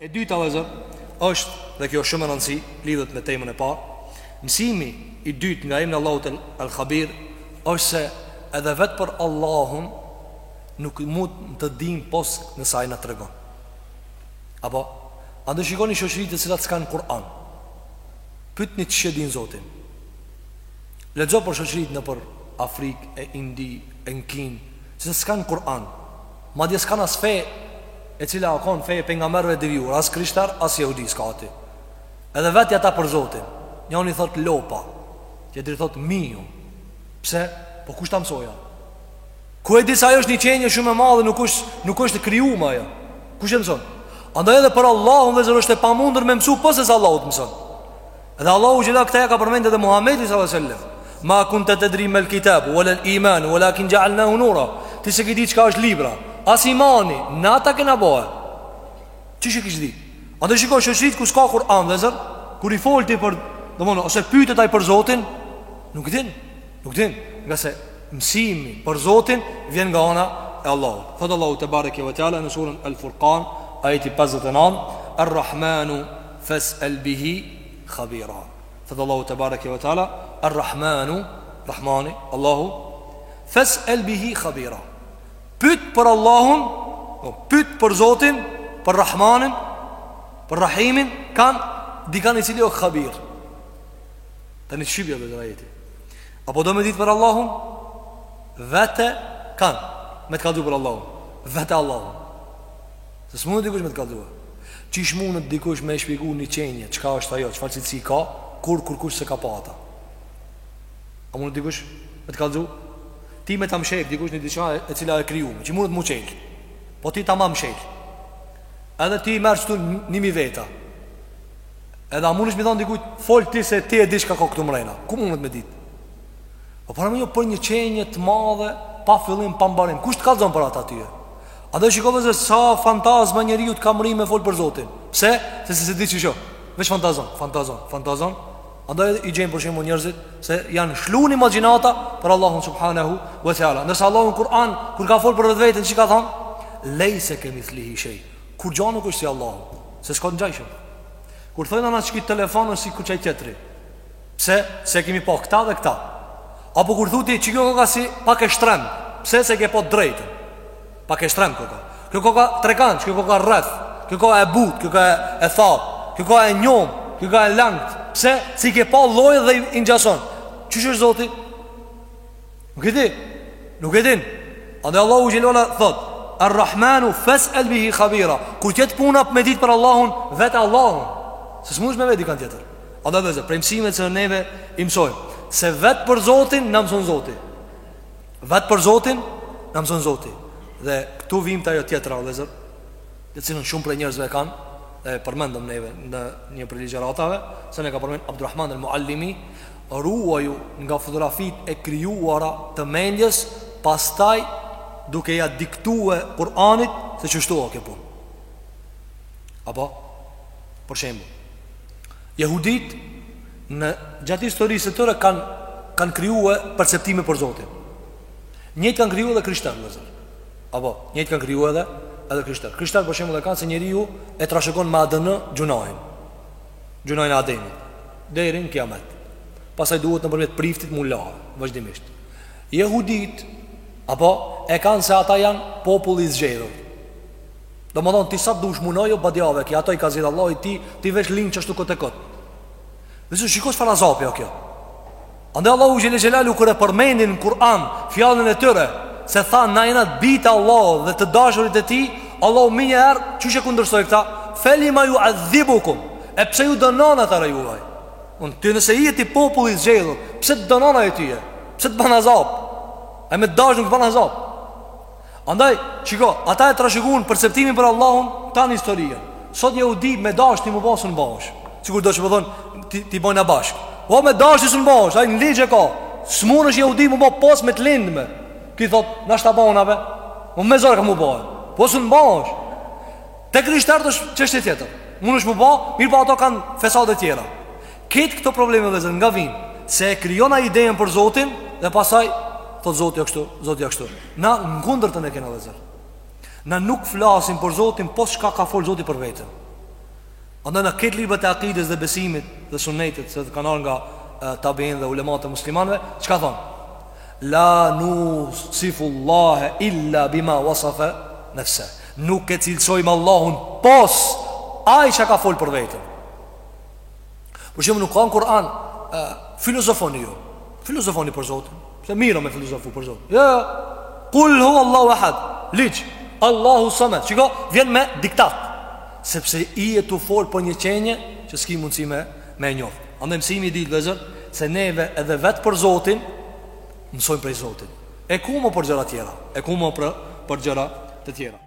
E dyta vëllazër është, dhe kjo është shumë e rëndësi, lidhet me temën e parë. Mësimi i dytë nga emri Allahut El-Khabir është se edhe vetë për Allahun nuk mund të dim pos në sa ai na tregon. Apo andë shikoni shoqëritë të cilat s'kan Kur'an. Pyetni ç'e din Zotin. Lexo për shoqëritë në për Afrikë, e Indi, e në Kinë, që s'kan Kur'an. Madje s'kan as fe e cila o konë fe e pejgamberëve devijuar, as krishtar, as jehudi s'ka ati. Edhe vetë ata për Zotin. Njëri thot lopa, tjetri thot miu. Pse? Po kush ta mësoja? Ku e di se ajo është një qenje shumë e madhe, nuk është krijuar ajo. Kush e mëson? Andaj edhe për Allahun vëzër është e pamundur me mësu po se sa Allahu të mëson. Edhe Allahu gjitha këta ja ka përmendë edhe Muhammedi sallallahu alaihi wasallam. Ma kunta tadri mal kitab wala al iman walakin ja'alnahu nura. Ti se ke di çka është libra, as imani, nata kena bëhe. Çish e kish di? Andaj shikoj shoqërit ku s'ka Kur'an vëzër, kur i folti për, domthonë, ose pyetet ai për Zotin, nuk din. Nga se mësimi për Zotin vjen nga ana e Allahut. Thot Allahu te bareke ve teala në surën Al-Furqan, ajeti 59, Ar-Rahmanu fas'al bihi khabira. Thot Allahu te bareke ve teala, Ar-Rahmanu, Rahmani, Allahu, fas'al bihi khabira. Pyet për Allahun, pyet për Zotin, për Rahmanin, për Rahimin, dikan i cili o khabir. Tani shqipja dhe ajeti. Apo do me ditë për Allahun? Vete me të kaldu për Allahun. Vete Allahun. Se s'mundet dikush me të kaldu. Qish mundet dikush me shpiku një qenje, qka është ajo, qfar cilësi ka, kur kush se ka pa ata. A mundet dikush me të kaldu? Ti me ta mshek dikush një diqa e cila e kryume, që mundet mu qek. Po ti ta ma mshek. Edhe ti merë qëtu 1000 veta. Edhe a mundesh mi thonë dikujt, fol ti se ti e dish ka këtu mrena. Ku mundet me ditë? Po para më jo për një qenje të madhe, pa fillim, pa mbarim. Kush të kallzon për ata tyre? A do shikove se sa fantazma njeriu të ka mri me fol për Zotin. Pse? Se di ç'sho. Veç fantazon. Andaj i gjejmë për shembull njerëzit se janë shluan imagjinata për Allahun subhanahu wa taala. Nëse Allahu në Kur'an kur ka fol për vetveten ç'i ka thonë? Leysa kemithlihi shay. Kur gjë nuk është si Allahu. Se s'ka ngjajshëm. Kur thonë ana ç'ki telefonin si kuçaj tjetri. Pse? Se kemi pa këta dhe këta. Apo kur thuti që kjo koka si pak e shtrem. Pse se ke po drejtën? Pak e shtrem koka. Kjo koka trekanç, kjo koka rreth. Kjo koka e but, kjo koka e thap. Kjo koka e njom, kjo koka e langt. Pse? Si ke po lloj dhe i ngjason. Çish është Zoti? Nuk e din. Andaj Allahu xhelala thot: Ar-Rahmanu fas'al bihi khabira. Kur të puna me ditë për Allahun, vetë Allahun. Se s'mundesh me vetë dikant tjetër. Andaj vëzë, premtimet që neve i mësojmë se vetë për Zotin na mëson Zoti. Vetë për Zotin na mëson Zoti. Dhe këtu vim të ajo tjetra vëzër, të cilën shumë prej njerëzve kanë, dhe përmendëm neve në një prej ligjëratave, se ne ka përmend Abdulrahman el-Muallimi, ruaju nga fotografit e krijuara të mendjes, pastaj duke ja diktuar Kur'anit se ç'është kjo punë. Apo për shembull, jehudit në gjatë historisë të tëre kanë krijuar perceptime për Zotin. Njëjtë kanë krijuar edhe krishterët. Apo njëjtë kanë krijuar edhe krishterët. Krishterët për shembull e kanë se njeriu e trashëgon me ADN gjunoin e Ademit deri në Kiamet. Pastaj duhet nëpërmjet priftit mu la vazhdimisht. Jehudit apo e kanë se ata janë populli i zgjedhur. Domethënë ti sa dush munojo badjave që ato i ka zgjedhur Allahu ti veç linç ashtu kot e kot. Nëse shikosh farazapi kjo. Andaj Allahu xhelalu kur e përmendin në Kur'an fjalën e tyre se tha na jena të bita Allah dhe të dashurit e tij, Allahu më një herë çuçi kundërsoi këta, feli ma yu'adhibukum. E pse ju dënon ata juaj? Ti nëse je ti populli i zgjedhur, pse të dënon ai ty? Pse të bën azab? Ai me dash nuk bën azab. Andaj, shiko, ata e trashëguan perceptimin për Allahun tan historinë. Sot jehudi me dash ti më bosun bash. Sigur do të thonë ti bojna bashk. Po me dash ti bash, ai në ligj e ka. S'munësh jehudi më bë pos me të lindme. Ki thot, na shta bonave. Mo me zor ka më bë. Po s'un bash. Te krishterët është çështje tjetër. Munësh më bë, mirë po ato kanë fesade të tjera. Këtë këto probleme vëzën nga vinë se e krijon ai ideën për Zotin dhe pastaj thot Zoti ja kështu. Na në kundërtën e kena vëzën. Na nuk flasim për Zotin, po çka ka fol Zoti për veten. Andaj në këtë libët e akides dhe besimit dhe sunetit, se të kanë nga tabiin dhe ulemat e muslimanve, çka thonë? La nusifullahe illa bima wasafa nafsa. Nuk e cilësojmë Allahun pos ai që ka folë për vetën. Por që nuk ka në Kur'an filozofoni ju, filozofoni për Zotin, se mira me filozofu për Zotin. Ja, kul hu Allahu ahad, liq, Allahu samet. Qiko, vjen me diktat, sepse i e të folë për një qenje që s'ki mundësi me njoft. Andë mësimi i ditë vëzër, se neve edhe vetë për Zotin mësojmë prej Zotin. E ku më për gjëra tjera, e ku më për gjëra të tjera.